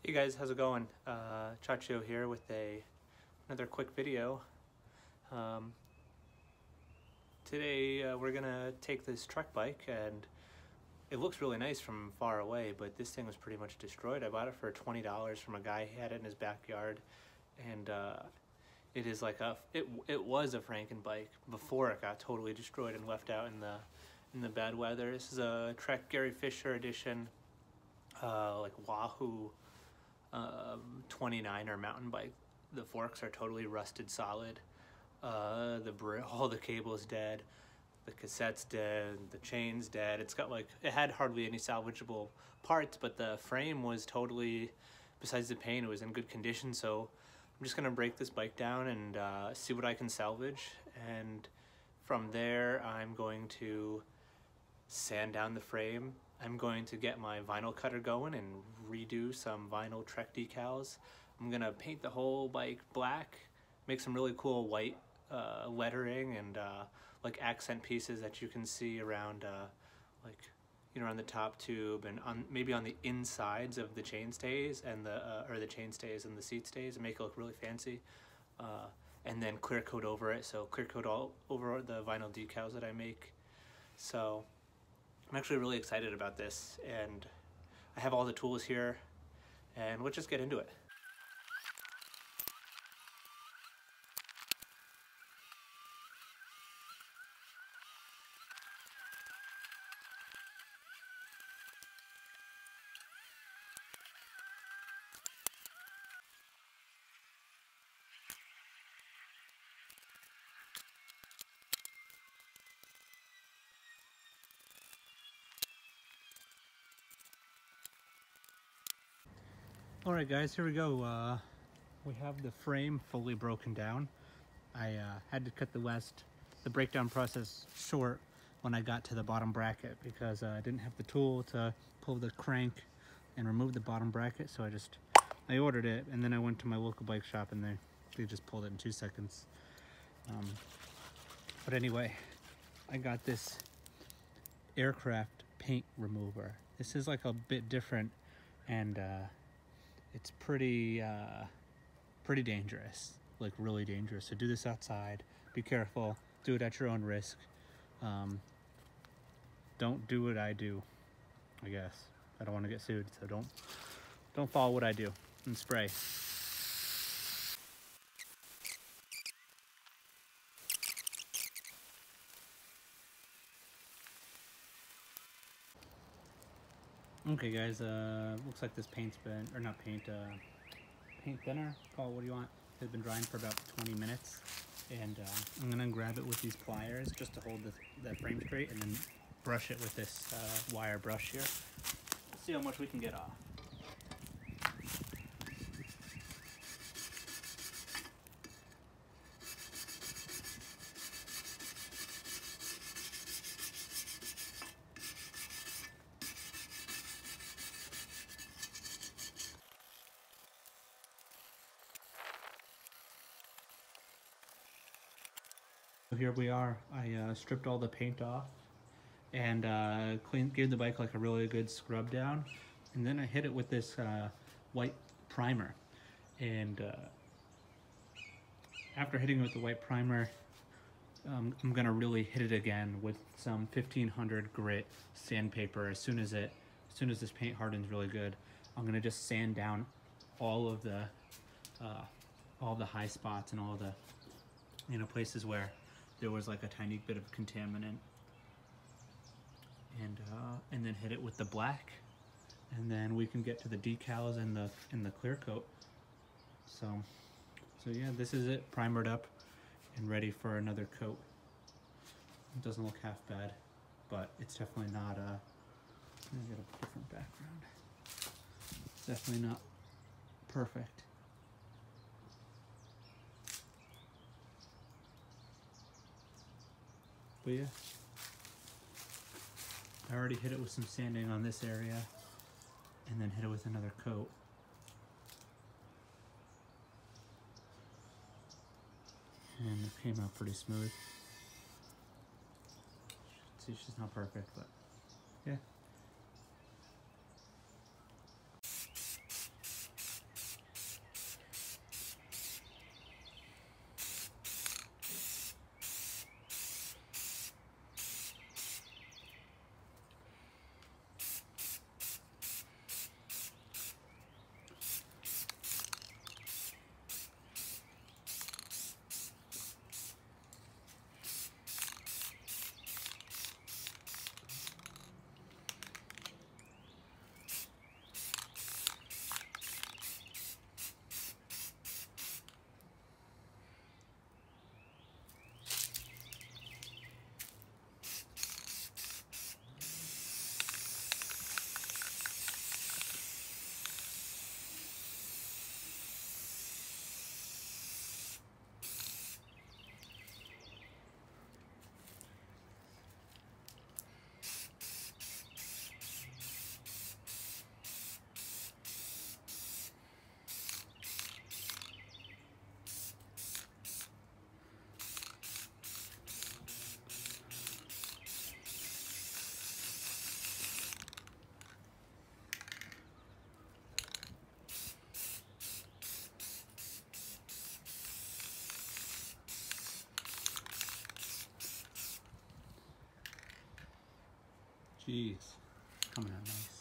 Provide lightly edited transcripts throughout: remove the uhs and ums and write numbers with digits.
Hey guys, how's it going? Chacho here with another quick video. Um, Today we're gonna take this Trek bike, and it looks really nice from far away, but this thing was pretty much destroyed. I bought it for $20 from a guy. He had it in his backyard, and it is like it was a Franken bike before it got totally destroyed and left out in the bad weather. This is a Trek Gary Fisher edition, like Wahoo 29er mountain bike. The forks are totally rusted solid. All the cables dead, the cassette's dead, the chain's dead. It had hardly any salvageable parts, but the frame was totally, besides the paint, it was in good condition. So I'm just gonna break this bike down and see what I can salvage, and from there I'm going to sand down the frame. I'm going to get my vinyl cutter going and redo some vinyl Trek decals. I'm gonna paint the whole bike black, make some really cool white lettering and like accent pieces that you can see around around the top tube and maybe on the insides of the chainstays and the chainstays and the seat stays, and make it look really fancy. And then clear coat over it, so clear coat all over the vinyl decals that I make. So I'm actually really excited about this, and I have all the tools here, and let's just get into it. Alright guys, here we go. We have the frame fully broken down. I had to cut the breakdown process short when I got to the bottom bracket, because I didn't have the tool to pull the crank and remove the bottom bracket, so I ordered it, and then I went to my local bike shop and they just pulled it in 2 seconds. But anyway, I got this aircraft paint remover. This is like a bit different, and it's pretty dangerous, like really dangerous. So do this outside, be careful, do it at your own risk. Don't do what I do, I guess. I don't want to get sued, so don't follow what I do and spray. Okay guys, looks like this paint's been, or not paint, paint thinner, call it what you want, has been drying for about 20 minutes. And I'm gonna grab it with these pliers just to hold the frame straight, and then brush it with this wire brush here. Let's see how much we can get off. Here we are. I stripped all the paint off and gave the bike like a really good scrub down, and then I hit it with this white primer. And after hitting it with the white primer, I'm gonna really hit it again with some 1500 grit sandpaper. As soon as this paint hardens really good, I'm gonna just sand down all of the high spots and all the places where there was like a tiny bit of contaminant, and then hit it with the black, and then we can get to the decals and the clear coat. So yeah, this is it, primered up and ready for another coat. It doesn't look half bad, but it's definitely not let me get a different background. It's definitely not perfect. But yeah, I already hit it with some sanding on this area, and then hit it with another coat. And it came out pretty smooth. See, she's not perfect, but yeah. Jeez, coming out nice.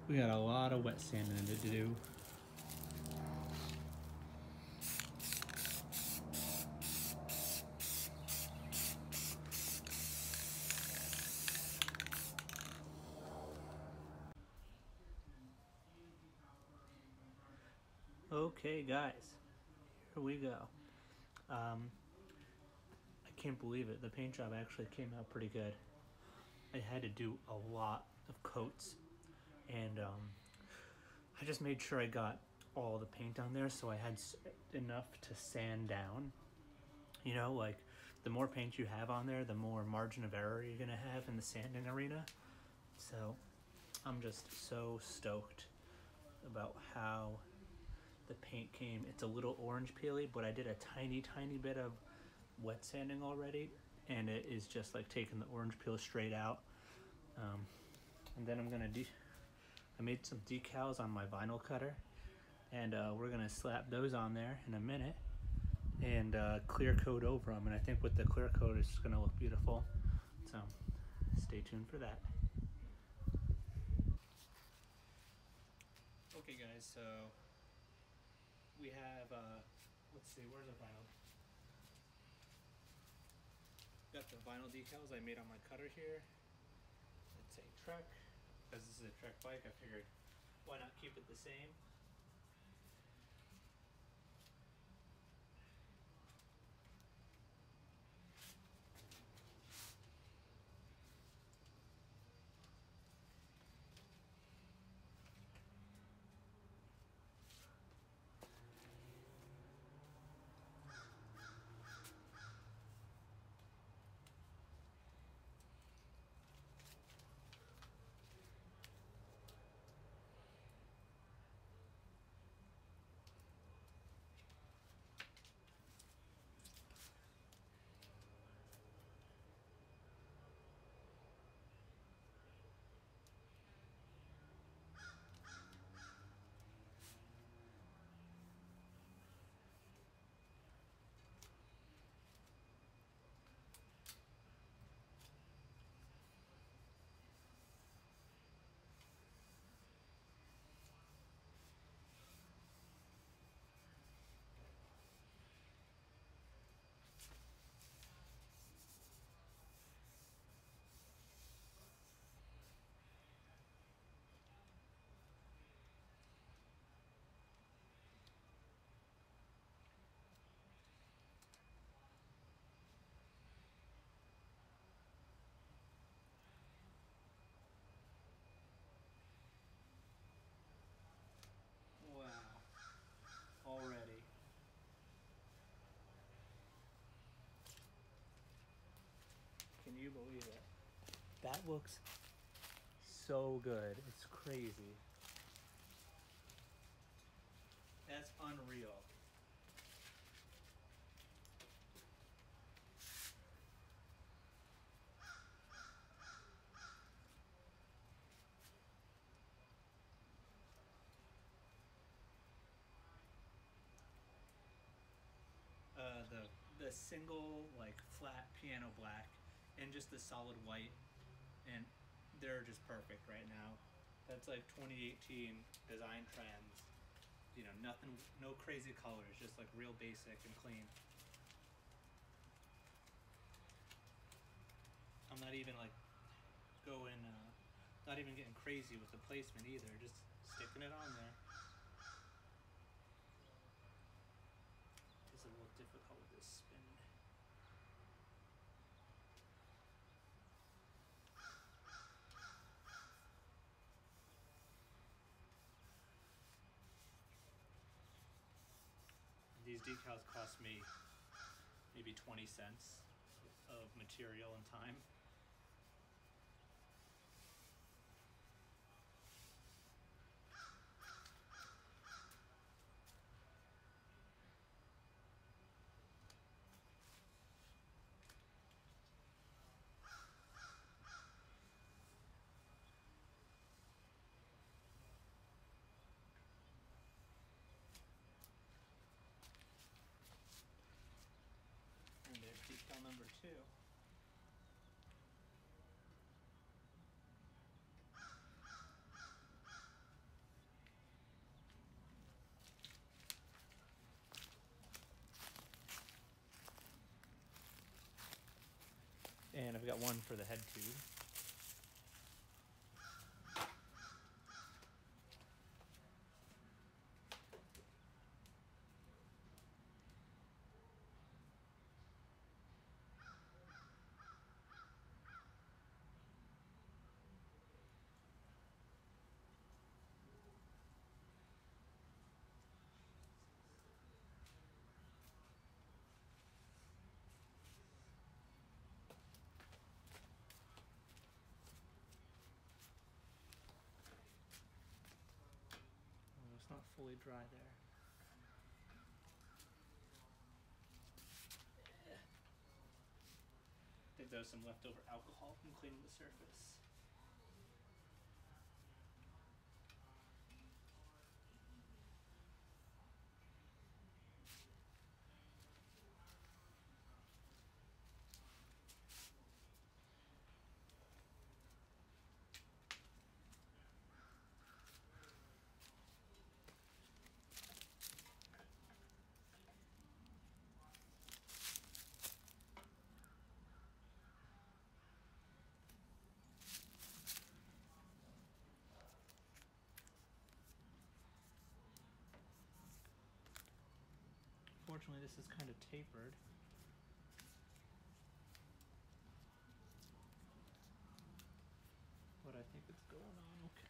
We got a lot of wet sanding to do. Okay, guys, here we go. I can't believe it. The paint job actually came out pretty good. I had to do a lot of coats, and I just made sure I got all the paint on there so I had enough to sand down. You know, like the more paint you have on there, the more margin of error you're gonna have in the sanding arena. So I'm just so stoked about how the paint came. It's a little orange peely, but I did a tiny bit of wet sanding already, and it is just like taking the orange peel straight out. And then I made some decals on my vinyl cutter, and we're gonna slap those on there in a minute and clear coat over them. And I think with the clear coat, it's gonna look beautiful. So stay tuned for that. Okay, guys, so we have let's see, where's the vinyl? Got the vinyl decals I made on my cutter here. It's a Trek, because this is a Trek bike. I figured why not keep it the same. Already. Can you believe it? That looks so good. It's crazy. That's unreal. The single like flat piano black and just the solid white, and they're just perfect right now. That's like 2018 design trends. You know, nothing, no crazy colors, just like real basic and clean. I'm not even like going, not even getting crazy with the placement either, just sticking it on there. It's a little difficult with this spin. These decals cost me maybe 20 cents of material and time. And there's decal number 2. And I've got one for the head tube. It's not fully dry there. I think there was some leftover alcohol from cleaning the surface. Fortunately, this is kind of tapered. But I think it's going on okay.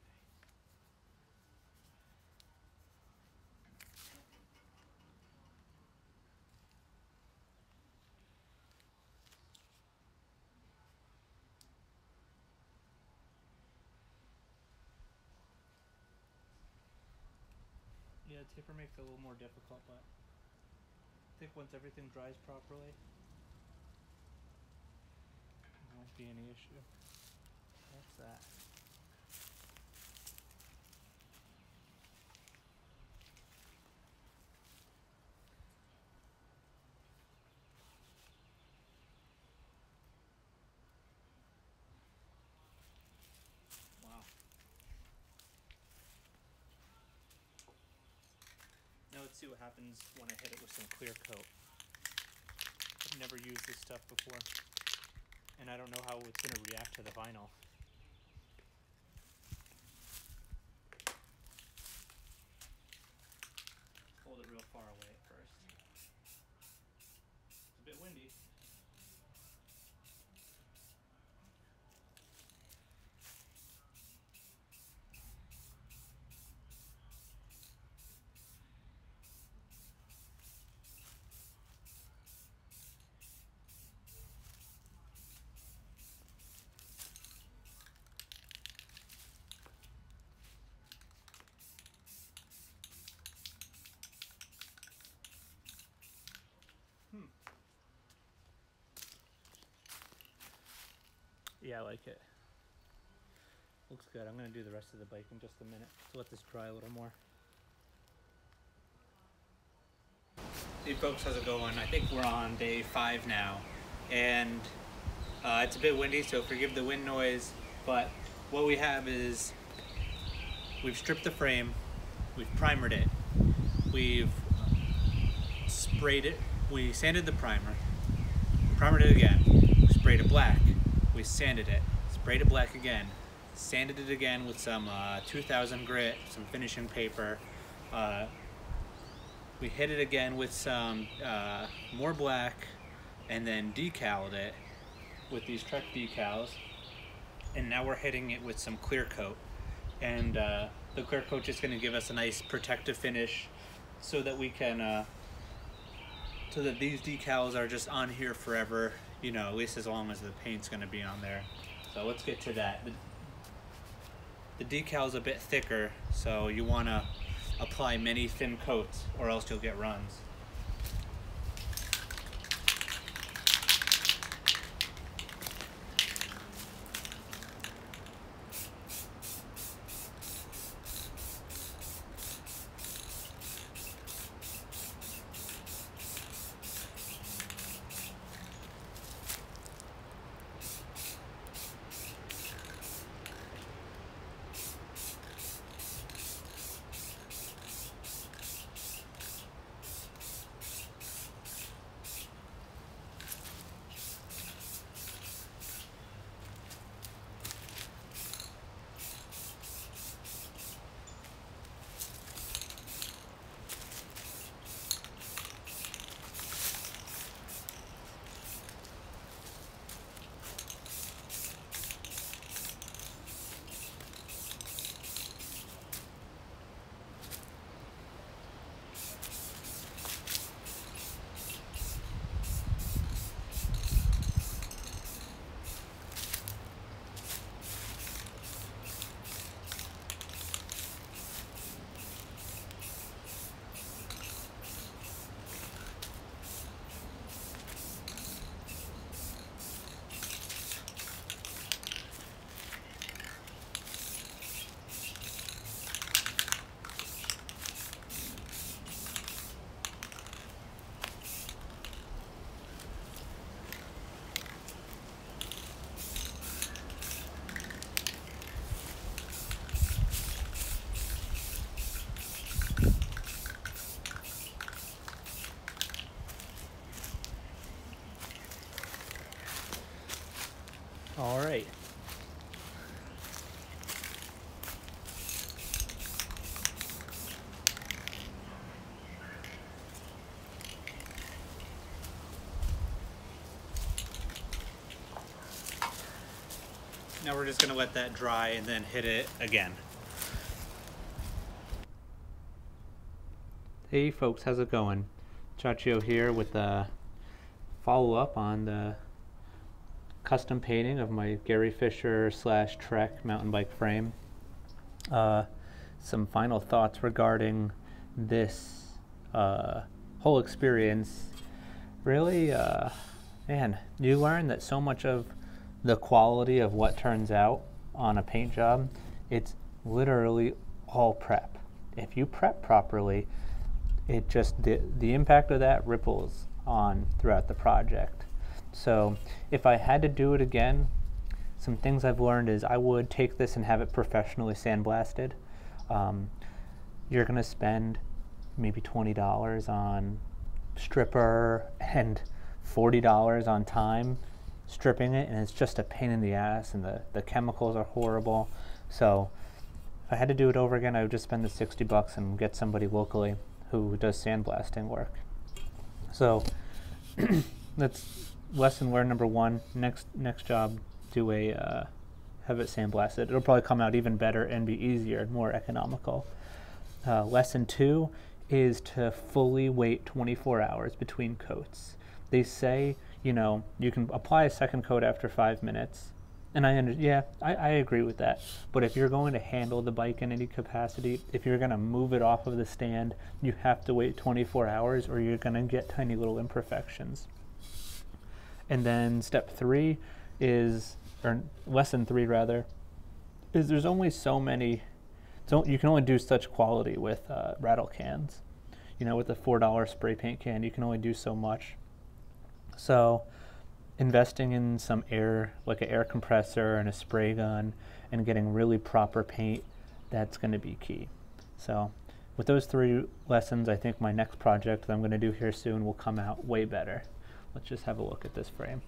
Yeah, taper makes it a little more difficult, but I think once everything dries properly, there won't be any issue. That's that. Wow. Now let's see what happens when I hit it with some clear coat. I've never used this stuff before, and I don't know how it's going to react to the vinyl. Hold it real far away at first. It's a bit windy. Yeah, I like it. Looks good. I'm going to do the rest of the bike in just a minute to let this dry a little more. Hey folks, how's it going? I think we're on day 5 now, and it's a bit windy, so forgive the wind noise, but what we have is we've stripped the frame, we've primered it, we've sprayed it, we sanded the primer, primered it again, we sprayed it black, we sanded it, sprayed it black again, sanded it again with some 2000 grit, some finishing paper. We hit it again with some more black, and then decaled it with these Trek decals. And now we're hitting it with some clear coat. And the clear coat is going to give us a nice protective finish, so that we can, so that these decals are just on here forever, you know, at least as long as the paint's going to be on there. So let's get to that. The decal's a bit thicker, so you want to apply many thin coats or else you'll get runs. All right. Now we're just going to let that dry and then hit it again. Hey folks, how's it going? Chacho here with the follow-up on the custom painting of my Gary Fisher / Trek mountain bike frame. Some final thoughts regarding this whole experience. Really, man, you learn that so much of the quality of what turns out on a paint job, it's literally all prep. If you prep properly, it just, the impact of that ripples on throughout the project. So if I had to do it again, some things I've learned is I would take this and have it professionally sandblasted. You're gonna spend maybe $20 on stripper and $40 on time stripping it, and it's just a pain in the ass, and the chemicals are horrible. So if I had to do it over again, I would just spend the $60 and get somebody locally who does sandblasting work. So that's lesson learned number one. Next job, do a have it sandblasted. It'll probably come out even better and be easier and more economical. Lesson two is to fully wait 24 hours between coats. They say, you know, you can apply a second coat after 5 minutes, and I agree with that. But if you're going to handle the bike in any capacity, if you're going to move it off of the stand, you have to wait 24 hours or you're going to get tiny little imperfections. And then step three is, or lesson three rather, is there's only so many, you can only do such quality with rattle cans. You know, with a $4 spray paint can, you can only do so much. So investing in some air, like an air compressor and a spray gun, and getting really proper paint that's going to be key. So with those 3 lessons, I think my next project that I'm going to do here soon will come out way better. Let's just have a look at this frame.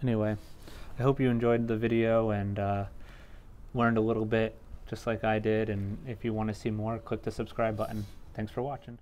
Anyway, I hope you enjoyed the video and learned a little bit just like I did, and if you want to see more, click the subscribe button. Thanks for watching.